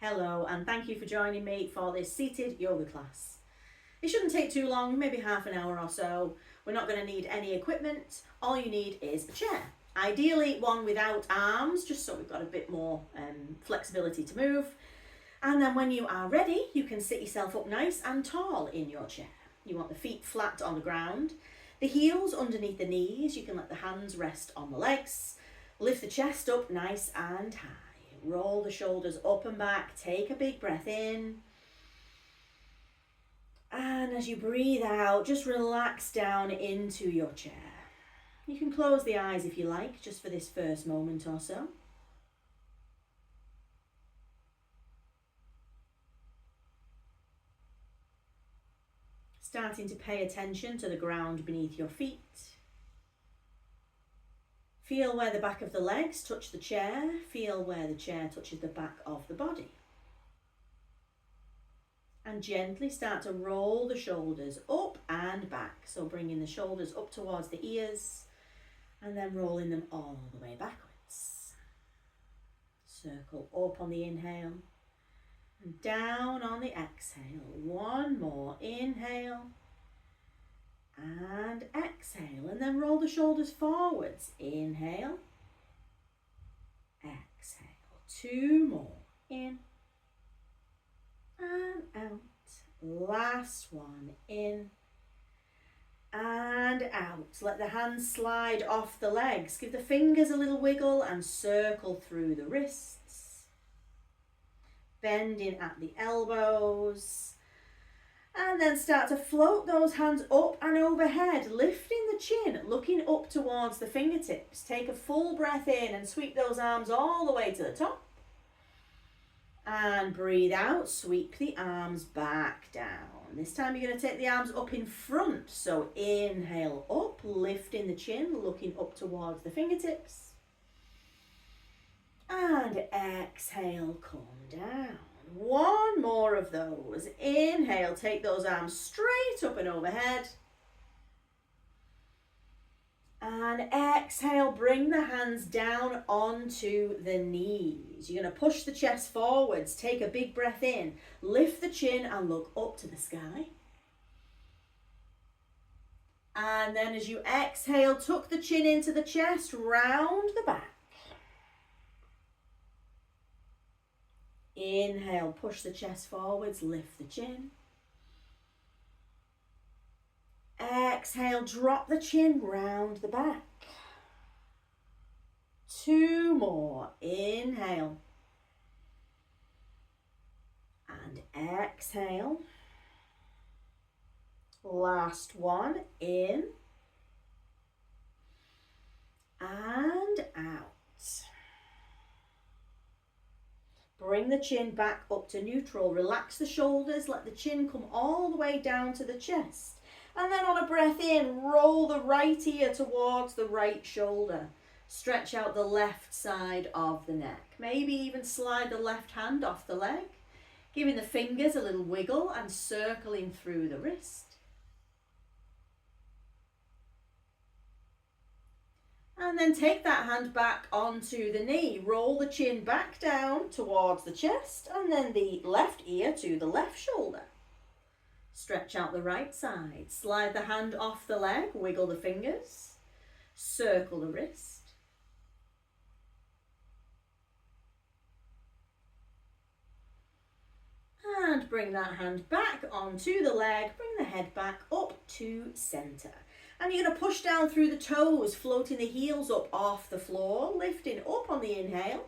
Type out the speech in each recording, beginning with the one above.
Hello, and thank you for joining me for this seated yoga class. It shouldn't take too long, maybe half an hour or so. We're not going to need any equipment. All you need is a chair. Ideally one without arms, just so we've got a bit more flexibility to move. And then when you are ready, you can sit yourself up nice and tall in your chair. You want the feet flat on the ground, the heels underneath the knees. You can let the hands rest on the legs. Lift the chest up nice and high. Roll the shoulders up and back. Take a big breath in. And as you breathe out, just relax down into your chair. You can close the eyes if you like, just for this first moment or so. Starting to pay attention to the ground beneath your feet. Feel where the back of the legs touch the chair. Feel where the chair touches the back of the body. And gently start to roll the shoulders up and back. So bringing the shoulders up towards the ears and then rolling them all the way backwards. Circle up on the inhale and down on the exhale. One more. Inhale and exhale, and then roll the shoulders forwards. Inhale, exhale. Two more. In and out. Last one. In and out. Let the hands slide off the legs. Give the fingers a little wiggle and circle through the wrists. Bending at the elbows. And then start to float those hands up and overhead, lifting the chin, looking up towards the fingertips. Take a full breath in and sweep those arms all the way to the top. And breathe out, sweep the arms back down. This time you're going to take the arms up in front. So inhale up, lifting the chin, looking up towards the fingertips. And exhale, come down. One more of those. Inhale, take those arms straight up and overhead. And exhale, bring the hands down onto the knees. You're going to push the chest forwards. Take a big breath in. Lift the chin and look up to the sky. And then as you exhale, tuck the chin into the chest, round the back. Inhale, push the chest forwards, lift the chin. Exhale, drop the chin round the back. Two more. Inhale. And exhale. Last one. In. And out. Bring the chin back up to neutral. Relax the shoulders. Let the chin come all the way down to the chest. And then on a breath in, roll the right ear towards the right shoulder. Stretch out the left side of the neck. Maybe even slide the left hand off the leg. Giving the fingers a little wiggle and circling through the wrist. And then take that hand back onto the knee. Roll the chin back down towards the chest and then the left ear to the left shoulder. Stretch out the right side. Slide the hand off the leg. Wiggle the fingers. Circle the wrist. And bring that hand back onto the leg. Bring the head back up to center. And you're going to push down through the toes, floating the heels up off the floor, lifting up on the inhale.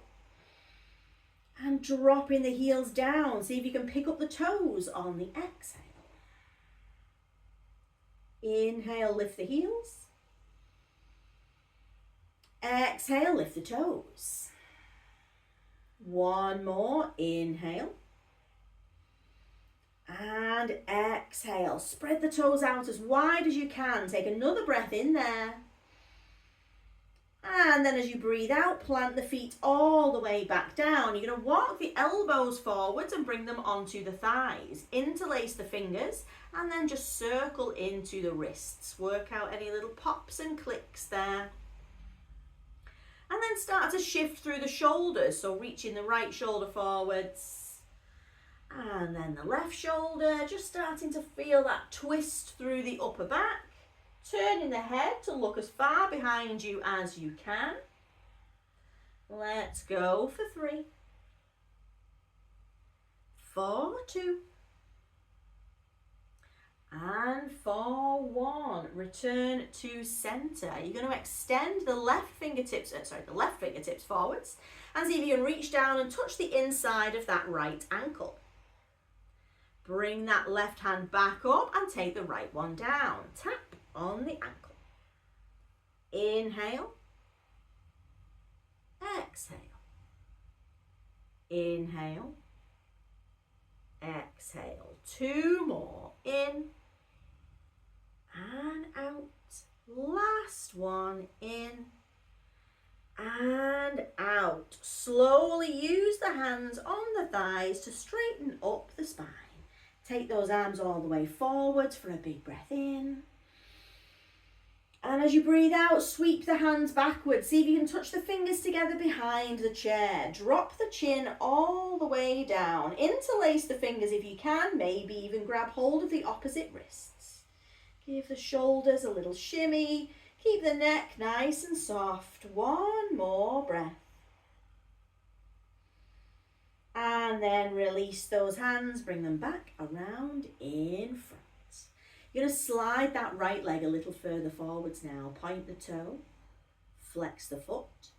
And dropping the heels down. See if you can pick up the toes on the exhale. Inhale, lift the heels. Exhale, lift the toes. One more. Inhale. And exhale. Spread the toes out as wide as you can. Take another breath in there. And then as you breathe out, plant the feet all the way back down. You're going to walk the elbows forwards and bring them onto the thighs. Interlace the fingers and then just circle into the wrists. Work out any little pops and clicks there. And then start to shift through the shoulders. So reaching the right shoulder forwards And then the left shoulder, just starting to feel that twist through the upper back. Turning the head to look as far behind you as you can. Let's go for 3, 4, 2, and for 1. Return to center. You're going to extend the left fingertips forwards and see if you can reach down and touch the inside of that right ankle. Bring that left hand back up and take the right one down. Tap on the ankle. Inhale. Exhale. Inhale. Exhale. 2 more. In and out. Last one. In and out. Slowly use the hands on the thighs to straighten up the spine. Take those arms all the way forwards for a big breath in. And as you breathe out, sweep the hands backwards. See if you can touch the fingers together behind the chair. Drop the chin all the way down. Interlace the fingers if you can. Maybe even grab hold of the opposite wrists. Give the shoulders a little shimmy. Keep the neck nice and soft. 1 more breath. And then release those hands. Bring them back around in front. You're going to slide that right leg a little further forwards now. Point the toe, flex the foot,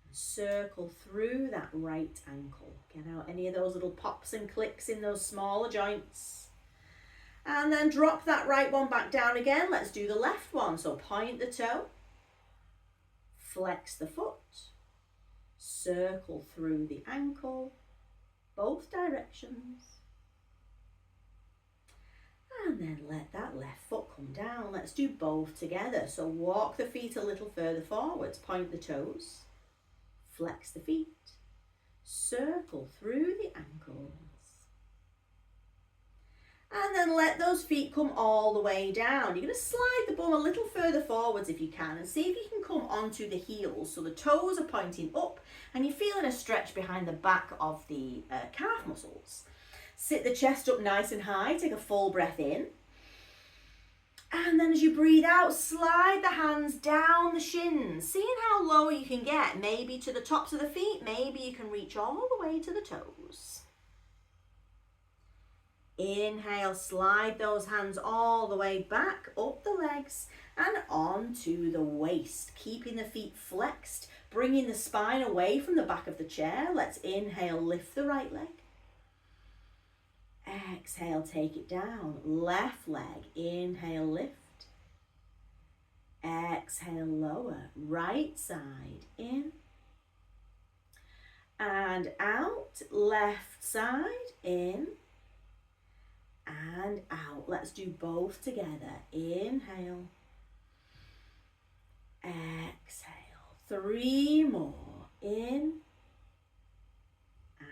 and circle through that right ankle. Get out any of those little pops and clicks in those smaller joints. And then drop that right one back down again. Let's do the left one. So point the toe, flex the foot, circle through the ankle, both directions. And then let that left foot come down. Let's do both together. So walk the feet a little further forwards. Point the toes. Flex the feet. Circle through the ankles. And then let those feet come all the way down. You're going to slide the bum a little further forwards if you can. And see if you can come onto the heels. So the toes are pointing up. And you're feeling a stretch behind the back of the calf muscles. Sit the chest up nice and high. Take a full breath in. And then as you breathe out, slide the hands down the shins. Seeing how low you can get. Maybe to the tops of the feet. Maybe you can reach all the way to the toes. Inhale, slide those hands all the way back up the legs and onto the waist. Keeping the feet flexed. Bringing the spine away from the back of the chair. Let's inhale, lift the right leg. Exhale, take it down. Left leg, inhale, lift. Exhale, lower. Right side, in. And out. Left side, in. And out. Let's do both together. Inhale. Exhale. 3 more. In.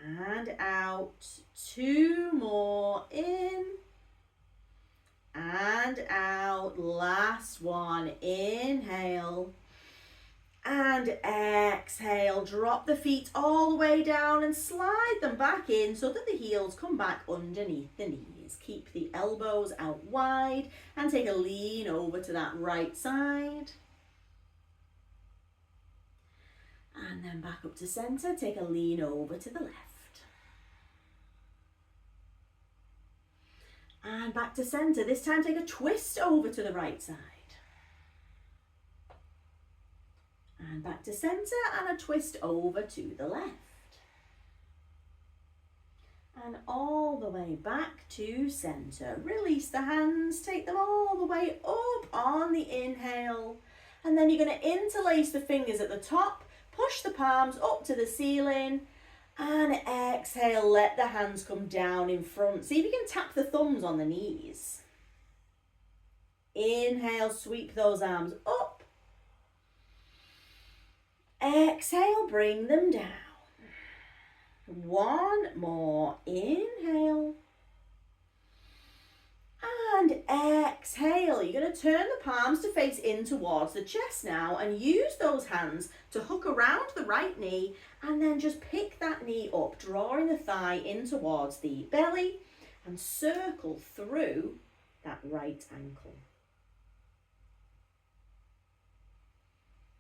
And out. 2 more. In. And out. Last one. Inhale. And exhale. Drop the feet all the way down and slide them back in so that the heels come back underneath the knees. Keep the elbows out wide and take a lean over to that right side. And then back up to center. Take a lean over to the left. And back to center. This time take a twist over to the right side. And back to center and a twist over to the left. And all the way back to center. Release the hands. Take them all the way up on the inhale. And then you're going to interlace the fingers at the top. Push the palms up to the ceiling. And exhale, let the hands come down in front. See if you can tap the thumbs on the knees. Inhale, sweep those arms up. Exhale, bring them down. 1 more. Inhale. And exhale. You're going to to turn the palms to face in towards the chest now and use those hands to hook around the right knee and then just pick that knee up, drawing the thigh in towards the belly and circle through that right ankle.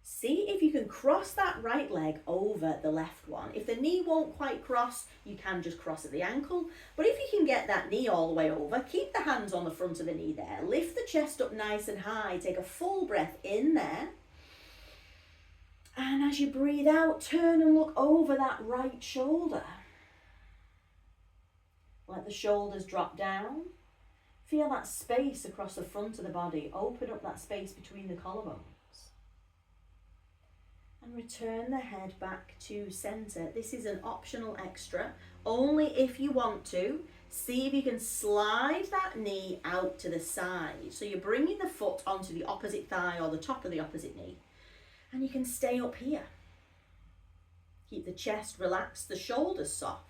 See if you can cross that right leg over the left one. If the knee won't quite cross, you can just cross at the ankle. But if you can get that knee all the way over, keep the hands on the front of the knee there. Lift the chest up nice and high. Take a full breath in there. And as you breathe out, turn and look over that right shoulder. Let the shoulders drop down. Feel that space across the front of the body. Open up that space between the collarbones. And return the head back to center. This is an optional extra, only if you want to. See if you can slide that knee out to the side. So you're bringing the foot onto the opposite thigh or the top of the opposite knee. And you can stay up here. Keep the chest relaxed, the shoulders soft.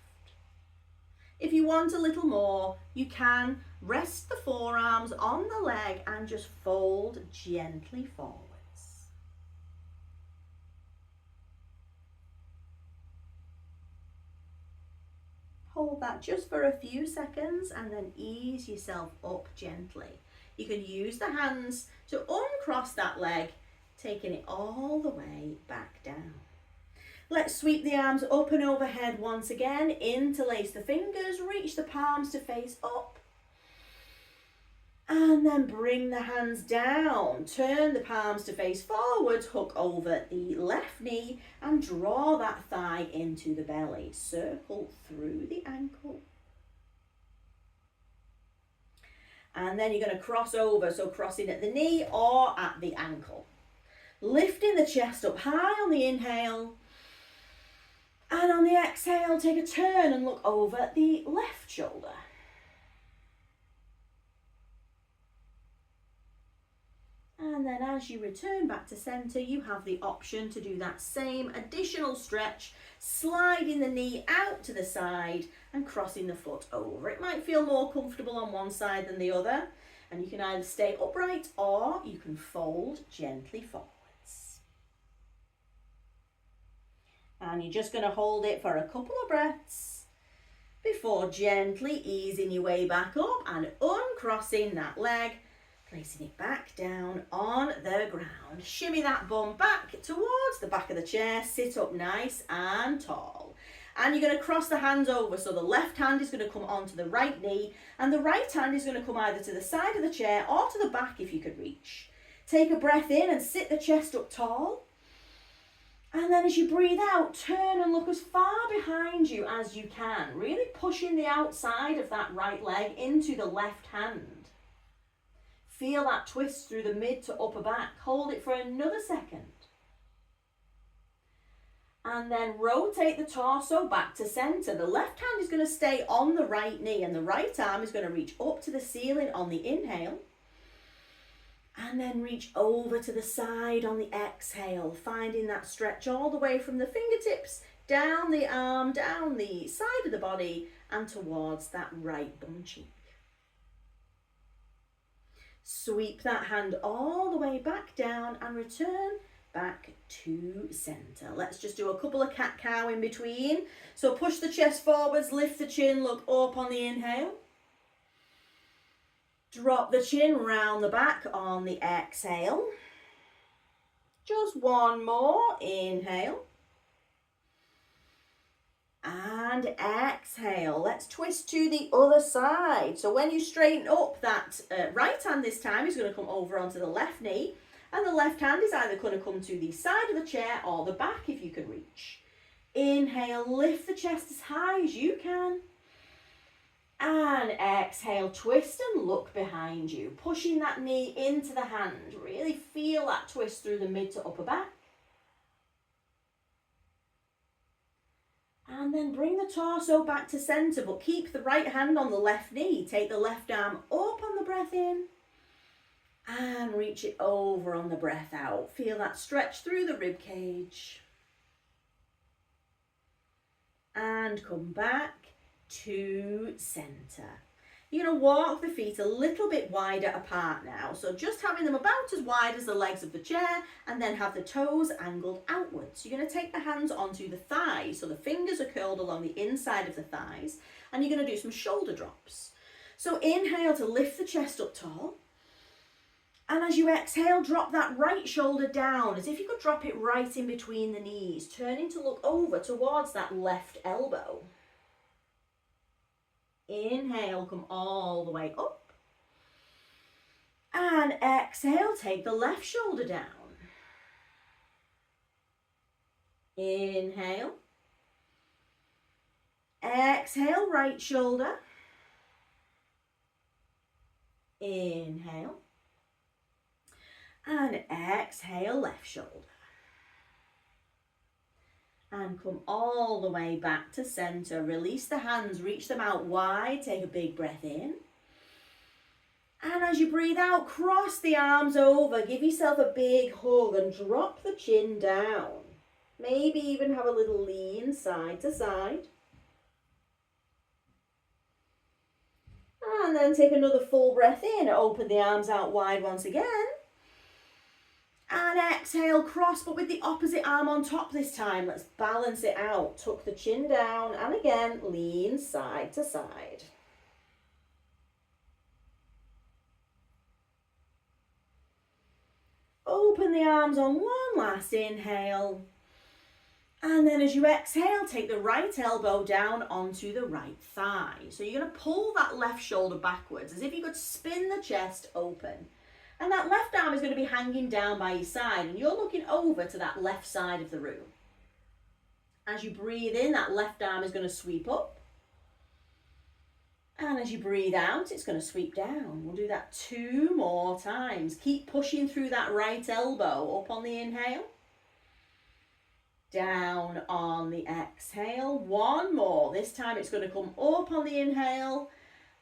If you want a little more, you can rest the forearms on the leg and just fold gently forward. Hold that just for a few seconds and then ease yourself up gently. You can use the hands to uncross that leg, taking it all the way back down. Let's sweep the arms up and overhead once again. Interlace the fingers, reach the palms to face up. And then bring the hands down. Turn the palms to face forward, hook over the left knee and draw that thigh into the belly. Circle through the ankle. And then you're going to cross over, so crossing at the knee or at the ankle. Lifting the chest up high on the inhale. And on the exhale, take a turn and look over the left shoulder. And then as you return back to center, you have the option to do that same additional stretch, sliding the knee out to the side and crossing the foot over. It might feel more comfortable on one side than the other, and you can either stay upright or you can fold gently forwards. And you're just going to hold it for a couple of breaths before gently easing your way back up and uncrossing that leg, placing it back down on the ground. Shimmy that bum back towards the back of the chair. Sit up nice and tall. And you're going to cross the hands over. So the left hand is going to come onto the right knee and the right hand is going to come either to the side of the chair or to the back if you could reach. Take a breath in and sit the chest up tall. And then as you breathe out, turn and look as far behind you as you can. Really pushing the outside of that right leg into the left hand. Feel that twist through the mid to upper back. Hold it for another second. And then rotate the torso back to center. The left hand is going to stay on the right knee and the right arm is going to reach up to the ceiling on the inhale. And then reach over to the side on the exhale, finding that stretch all the way from the fingertips, down the arm, down the side of the body and towards that right bum cheek. Sweep that hand all the way back down and return back to center. Let's just do a couple of cat-cow in between. So push the chest forwards, lift the chin, look up on the inhale. Drop the chin round the back on the exhale. Just one more, inhale. And exhale. Let's twist to the other side. So when you straighten up, that right hand this time is going to come over onto the left knee. And the left hand is either going to come to the side of the chair or the back if you can reach. Inhale, lift the chest as high as you can. And exhale, twist and look behind you. Pushing that knee into the hand. Really feel that twist through the mid to upper back. And then bring the torso back to center, but keep the right hand on the left knee. Take the left arm up on the breath in and reach it over on the breath out. Feel that stretch through the rib cage. And come back to center. You're going to walk the feet a little bit wider apart now. So just having them about as wide as the legs of the chair, and then have the toes angled outwards. You're going to take the hands onto the thighs. So the fingers are curled along the inside of the thighs, and you're going to do some shoulder drops. So inhale to lift the chest up tall. And as you exhale, drop that right shoulder down, as if you could drop it right in between the knees, turning to look over towards that left elbow. Inhale, come all the way up. And exhale, take the left shoulder down. Inhale. Exhale, right shoulder. Inhale. And exhale, left shoulder. And come all the way back to center. Release the hands, reach them out wide. Take a big breath in. And as you breathe out, cross the arms over. Give yourself a big hug and drop the chin down. Maybe even have a little lean side to side. And then take another full breath in. Open the arms out wide once again. And exhale, cross, but with the opposite arm on top this time. Let's balance it out. Tuck the chin down, and again, lean side to side. Open the arms on one last inhale. And then as you exhale, take the right elbow down onto the right thigh. So you're going to pull that left shoulder backwards, as if you could spin the chest open. And that left arm is going to be hanging down by your side, and you're looking over to that left side of the room. As you breathe in, that left arm is going to sweep up. And as you breathe out, it's going to sweep down. We'll do that 2 more times. Keep pushing through that right elbow. Up on the inhale. Down on the exhale. 1 more. This time it's going to come up on the inhale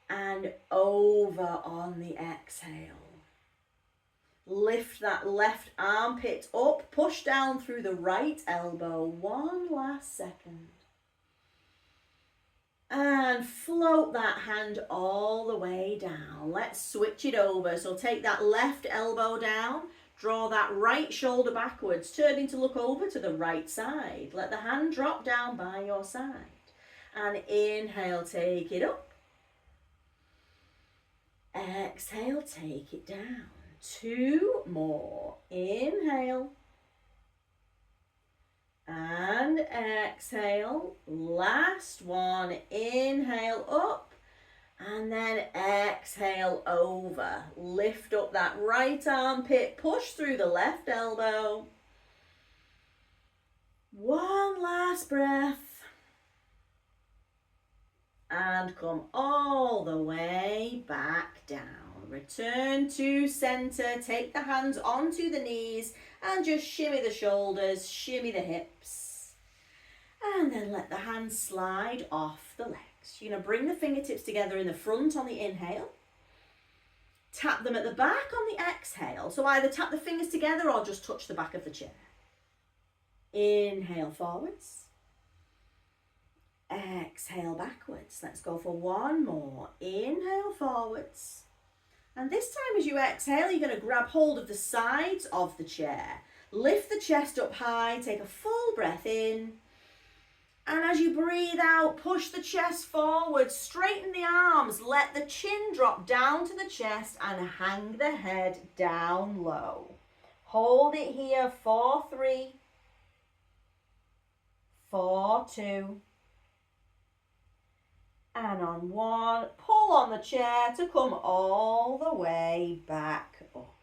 and over on the exhale. Lift that left armpit up, push down through the right elbow. 1 last second. And float that hand all the way down. Let's switch it over. So take that left elbow down, draw that right shoulder backwards, turning to look over to the right side. Let the hand drop down by your side. And inhale, take it up. Exhale, take it down. 2 more. Inhale. And exhale. Last one. Inhale up. And then exhale over. Lift up that right armpit. Push through the left elbow. 1 last breath. And come all the way back down. Return to center, take the hands onto the knees and just shimmy the shoulders, shimmy the hips. And then let the hands slide off the legs. You're going to bring the fingertips together in the front on the inhale. Tap them at the back on the exhale. So either tap the fingers together or just touch the back of the chair. Inhale forwards. Exhale backwards. Let's go for 1 more. Inhale forwards. And this time as you exhale, you're going to grab hold of the sides of the chair. Lift the chest up high, take a full breath in. And as you breathe out, push the chest forward, straighten the arms, let the chin drop down to the chest and hang the head down low. Hold it here, 4, 3, 4, 2. And on 1, pull on the chair to come all the way back up.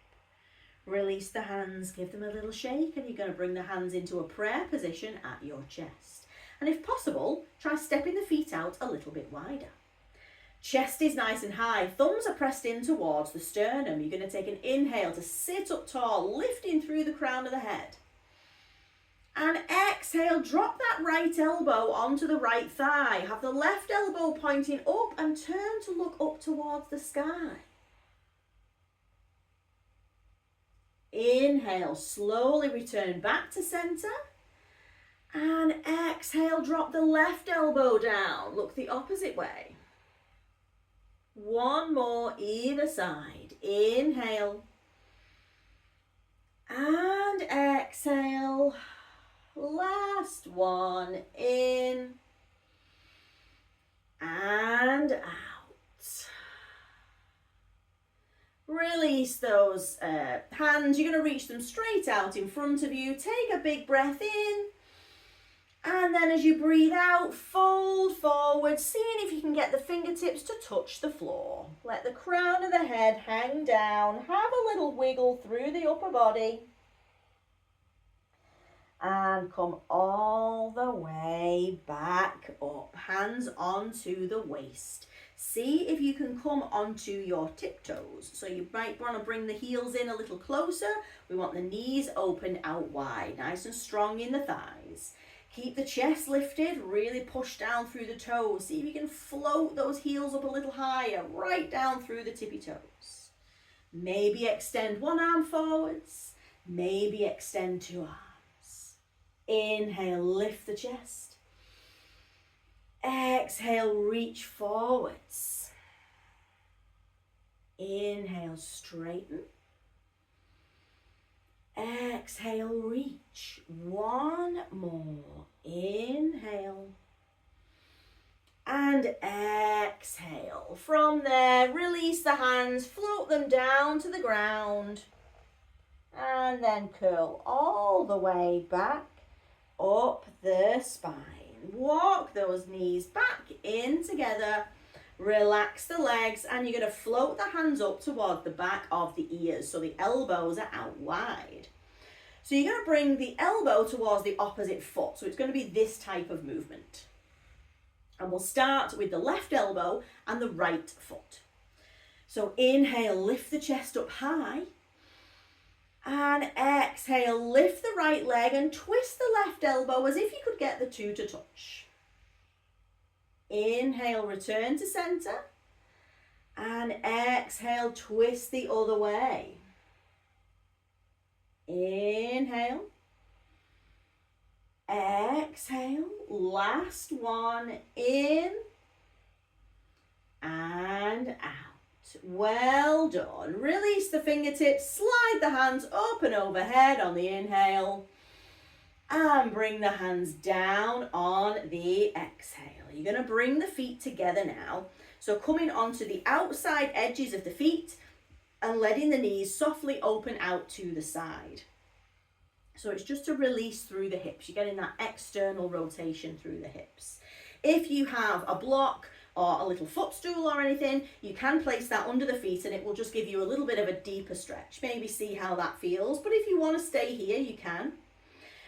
Release the hands, give them a little shake, and you're going to bring the hands into a prayer position at your chest. And if possible, try stepping the feet out a little bit wider. Chest is nice and high, thumbs are pressed in towards the sternum. You're going to take an inhale to sit up tall, lifting through the crown of the head. And exhale, drop that right elbow onto the right thigh. Have the left elbow pointing up and turn to look up towards the sky. Inhale, slowly return back to center. And exhale, drop the left elbow down. Look the opposite way. One more either side. Inhale. And exhale. Last one. In. And out. Release those hands. You're going to reach them straight out in front of you. Take a big breath in. And then as you breathe out, fold forward, seeing if you can get the fingertips to touch the floor. Let the crown of the head hang down. Have a little wiggle through the upper body. And come all the way back up. Hands onto the waist. See if you can come onto your tiptoes. So you might want to bring the heels in a little closer. We want the knees open out wide, nice and strong in the thighs. Keep the chest lifted, really push down through the toes. See if you can float those heels up a little higher, right down through the tippy toes. Maybe extend one arm forwards, maybe extend two arms. Inhale, lift the chest. Exhale, reach forwards. Inhale, straighten. Exhale, reach. One more. Inhale. And exhale. From there, release the hands, float them down to the ground. And then curl all the way back up the spine. Walk those knees back in together. Relax the legs, and you're going to float the hands up toward the back of the ears so the elbows are out wide. So you're going to bring the elbow towards the opposite foot. So it's going to be this type of movement. And we'll start with the left elbow and the right foot. So inhale, lift the chest up high. And exhale, lift the right leg and twist the left elbow as if you could get the two to touch. Inhale, return to center. And exhale, twist the other way. Inhale. Exhale. Last one. In. And out. Well done. Release the fingertips. Slide the hands up and overhead on the inhale. And bring the hands down on the exhale. You're going to bring the feet together now. So coming onto the outside edges of the feet and letting the knees softly open out to the side. So it's just to release through the hips. You're getting that external rotation through the hips. If you have a block or a little footstool or anything, you can place that under the feet and it will just give you a little bit of a deeper stretch. Maybe see how that feels. But if you want to stay here, you can.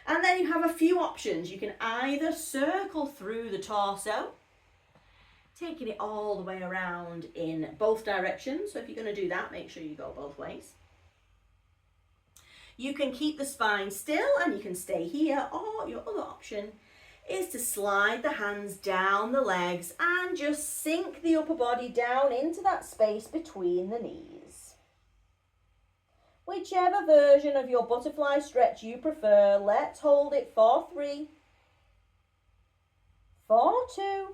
And then you have a few options. You can either circle through the torso, taking it all the way around in both directions. So if you're going to do that, make sure you go both ways. You can keep the spine still and you can stay here, or your other option is to slide the hands down the legs and just sink the upper body down into that space between the knees. Whichever version of your butterfly stretch you prefer, let's hold it for 3, for 2,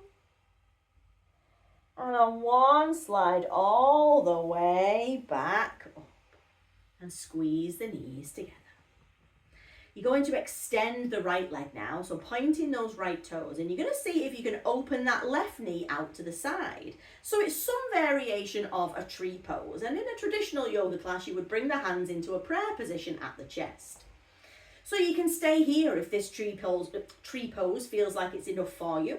and on 1, slide all the way back up and squeeze the knees together. You're going to extend the right leg now, so pointing those right toes, and you're going to see if you can open that left knee out to the side. So it's some variation of a tree pose, and in a traditional yoga class you would bring the hands into a prayer position at the chest. So you can stay here if this tree pose feels like it's enough for you.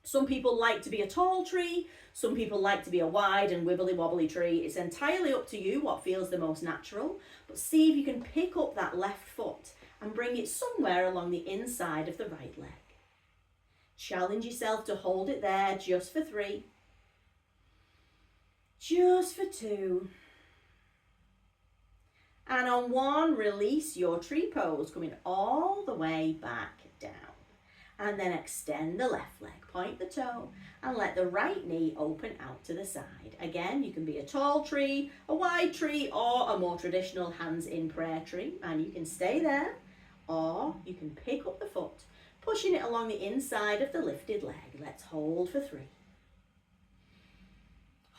Some people like to be a tall tree, some people like to be a wide and wibbly wobbly tree. It's entirely up to you what feels the most natural, but see if you can pick up that left foot and bring it somewhere along the inside of the right leg. Challenge yourself to hold it there just for 3, just for 2, and on 1, release your tree pose, coming all the way back down. And then extend the left leg, point the toe, and let the right knee open out to the side. Again, you can be a tall tree, a wide tree, or a more traditional hands in prayer tree, and you can stay there, or you can pick up the foot, pushing it along the inside of the lifted leg. Let's hold for 3.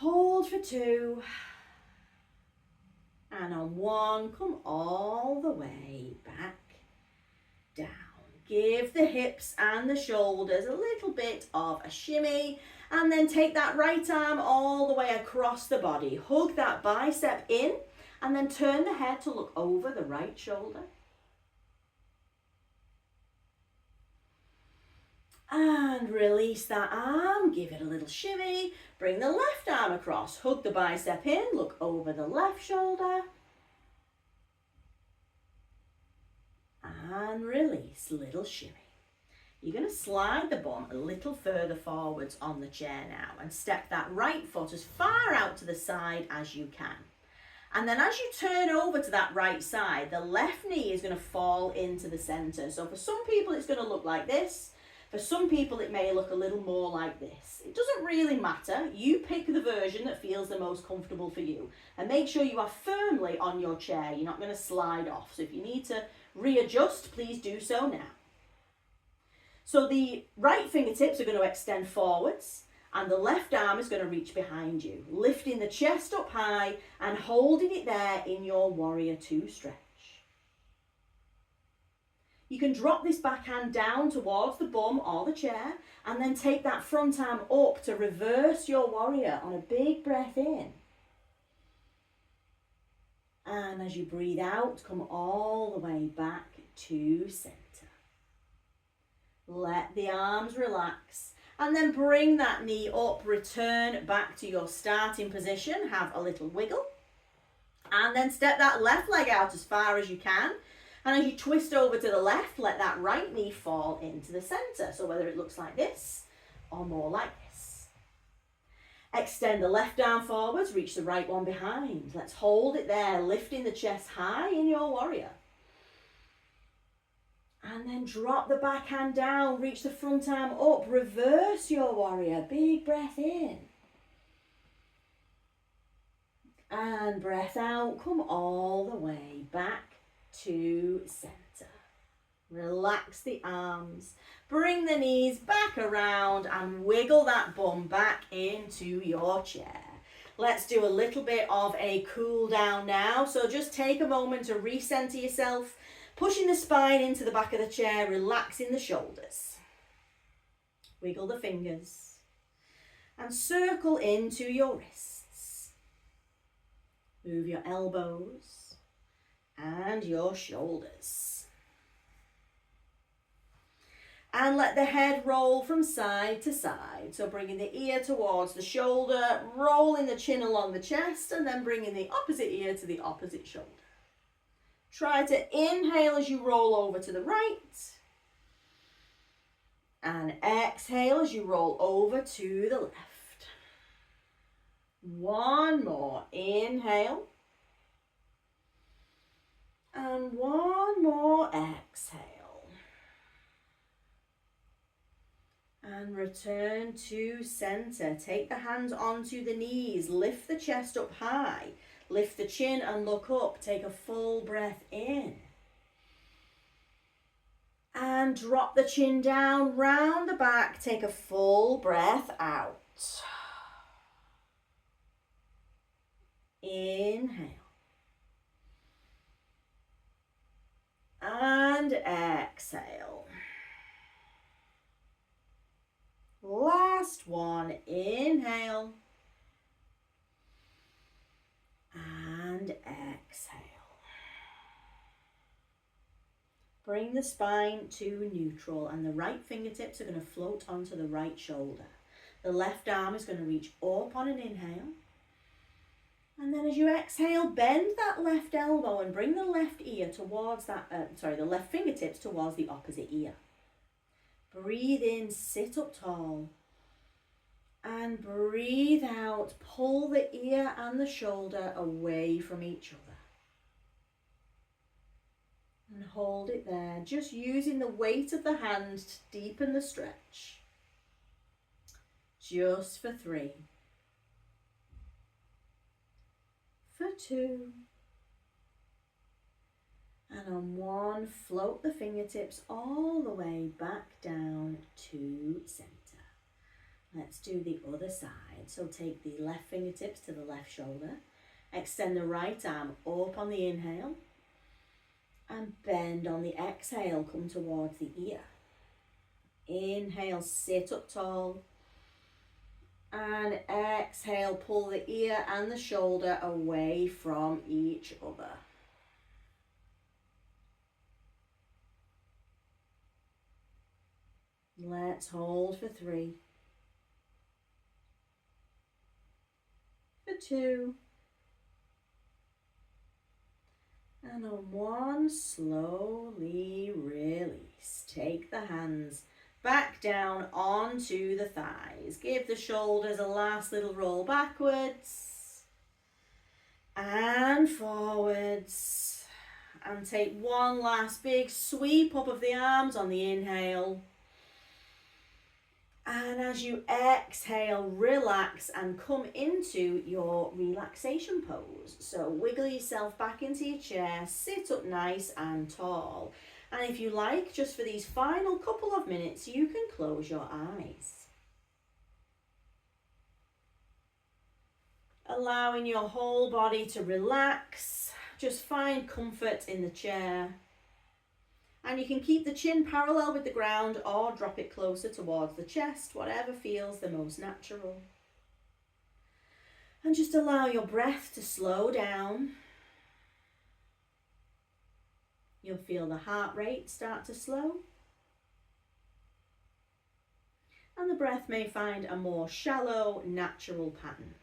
Hold for 2. And on 1, come all the way back down. Give the hips and the shoulders a little bit of a shimmy, and then take that right arm all the way across the body. Hug that bicep in, and then turn the head to look over the right shoulder. And release that arm, give it a little shimmy, bring the left arm across, hug the bicep in, look over the left shoulder. And release, little shimmy. You're going to slide the bum a little further forwards on the chair now and step that right foot as far out to the side as you can. And then as you turn over to that right side, the left knee is going to fall into the center. So for some people, it's going to look like this. For some people, it may look a little more like this. It doesn't really matter. You pick the version that feels the most comfortable for you. And make sure you are firmly on your chair. You're not going to slide off. So if you need to readjust, please do so now. So the right fingertips are going to extend forwards, and the left arm is going to reach behind you, lifting the chest up high and holding it there in your Warrior 2 stretch. You can drop this backhand down towards the bum or the chair, and then take that front arm up to reverse your warrior on a big breath in. And as you breathe out, come all the way back to center. Let the arms relax, and then bring that knee up, return back to your starting position, have a little wiggle, and then step that left leg out as far as you can. And as you twist over to the left, let that right knee fall into the center. So whether it looks like this or more like this. Extend the left arm forwards, reach the right one behind. Let's hold it there, lifting the chest high in your warrior. And then drop the backhand down, reach the front arm up, reverse your warrior. Big breath in. And breath out, come all the way back to center. Relax the arms, bring the knees back around and wiggle that bum back into your chair. Let's do a little bit of a cool down now. So just take a moment to recenter yourself, pushing the spine into the back of the chair, relaxing the shoulders. Wiggle the fingers and circle into your wrists. Move your elbows and your shoulders. And let the head roll from side to side. So bringing the ear towards the shoulder, rolling the chin along the chest, and then bringing the opposite ear to the opposite shoulder. Try to inhale as you roll over to the right. And exhale as you roll over to the left. One more. Inhale. And one more exhale. And return to center. Take the hands onto the knees. Lift the chest up high. Lift the chin and look up. Take a full breath in. And drop the chin down, round the back. Take a full breath out. Inhale. And exhale. Last one. Inhale. And exhale. Bring the spine to neutral, and the right fingertips are going to float onto the right shoulder. The left arm is going to reach up on an inhale. And then as you exhale, bend that left elbow and bring the left ear towards that, the left fingertips towards the opposite ear. Breathe in, sit up tall. And breathe out, pull the ear and the shoulder away from each other. And hold it there, just using the weight of the hand to deepen the stretch. Just for 3. For 2. And on 1, float the fingertips all the way back down to center. Let's do the other side. So take the left fingertips to the left shoulder. Extend the right arm up on the inhale. And bend on the exhale, come towards the ear. Inhale, sit up tall. And exhale, pull the ear and the shoulder away from each other. Let's hold for 3. For 2. And on 1, slowly release. Take the hands back down onto the thighs. Give the shoulders a last little roll backwards and forwards. And take one last big sweep up of the arms on the inhale. And as you exhale, relax and come into your relaxation pose. So wiggle yourself back into your chair, sit up nice and tall. And if you like, just for these final couple of minutes, you can close your eyes. Allowing your whole body to relax. Just find comfort in the chair. And you can keep the chin parallel with the ground or drop it closer towards the chest, whatever feels the most natural. And just allow your breath to slow down. You'll feel the heart rate start to slow. And the breath may find a more shallow, natural pattern.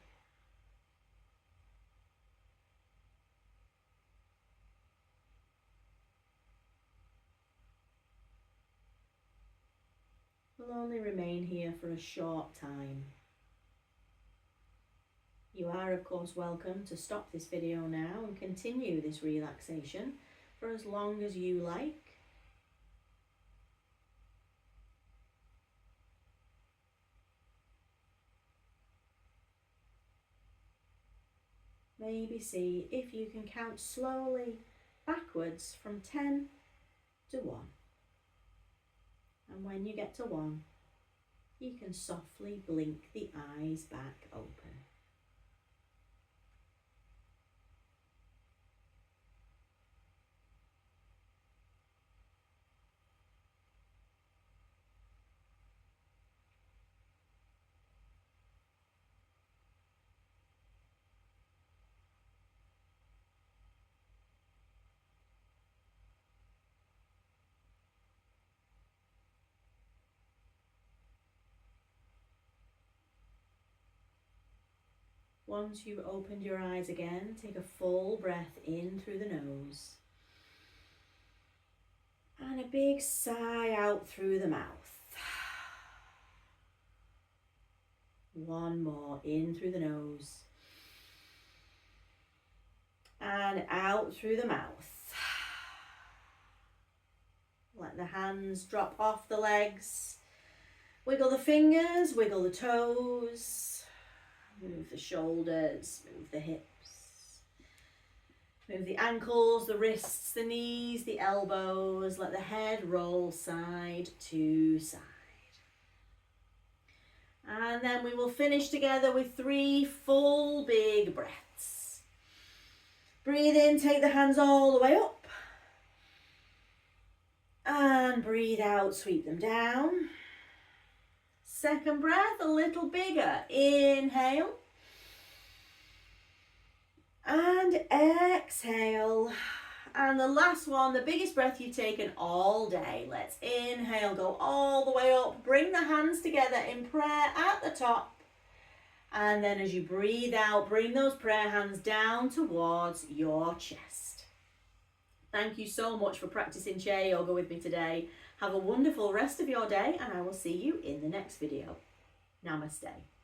We'll only remain here for a short time. You are, of course, welcome to stop this video now and continue this relaxation for as long as you like. Maybe see if you can count slowly backwards from 10 to 1. And when you get to 1, you can softly blink the eyes back open. Once you've opened your eyes again, take a full breath in through the nose. And a big sigh out through the mouth. One more in through the nose. And out through the mouth. Let the hands drop off the legs. Wiggle the fingers, wiggle the toes. Move the shoulders, move the hips. Move the ankles, the wrists, the knees, the elbows. Let the head roll side to side. And then we will finish together with 3 full big breaths. Breathe in, take the hands all the way up. And breathe out, sweep them down. Second breath, a little bigger. Inhale. And exhale. And the last one, the biggest breath you've taken all day. Let's inhale, go all the way up. Bring the hands together in prayer at the top. And then as you breathe out, bring those prayer hands down towards your chest. Thank you so much for practicing chair yoga with me today. Have a wonderful rest of your day, and I will see you in the next video. Namaste.